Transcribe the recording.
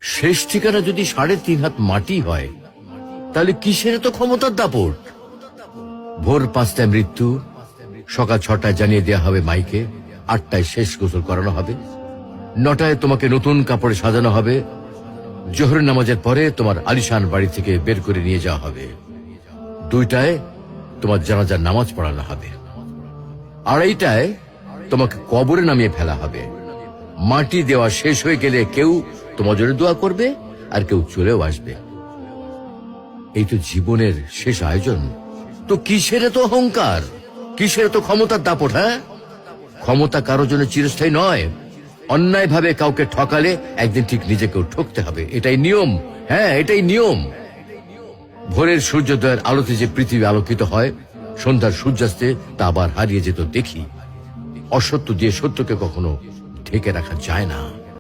শেষ ঠিকানা যদি 3.5 হাত মাটি হয়, তাহলে কিসের তো ক্ষমতার দাপট? ভোর 5টায় মৃত্যু, সকাল 6টায় জানিয়ে দেওয়া হবে মাইকে, 8টায় শেষ গোসল করানো হবে, 9টায় তোমাকে নতুন কাপড়ে সাজানো হবে, জোহরের নামাজের পরে তোমার আলিশান বাড়ি থেকে বের করে নিয়ে যাওয়া হবে, 2টায় তোমার জানাজার নামাজ পড়ানো হবে, 2:30টায় তোমাকে কবরে নামিয়ে ফেলা হবে। মাটি দেওয়া শেষ হয়ে গেলে কেউ তোমার জন্য দোয়া করবে, আর কেউ চলেও আসবে। এই তো জীবনের শেষ আয়োজন। তো কিসের তো অহংকার, কিসের তো ক্ষমতার দাপট? হ্যাঁ, ক্ষমতা কারোর জন্য চিরস্থায়ী নয়। অন্যায় ভাবে কাউকে ঠকালে একদিন ঠিক নিজেকেও ঠকতে হবে, এটাই নিয়ম। হ্যাঁ, এটাই নিয়ম। ভোরের সূর্যোদয়ের আলোতে যে পৃথিবী আলোকিত হয়, সন্ধ্যার সূর্যাস্তে তা আবার হারিয়ে যেত দেখি। অসত্য দিয়ে সত্যকে কখনো ঢেকে রাখা যায় না।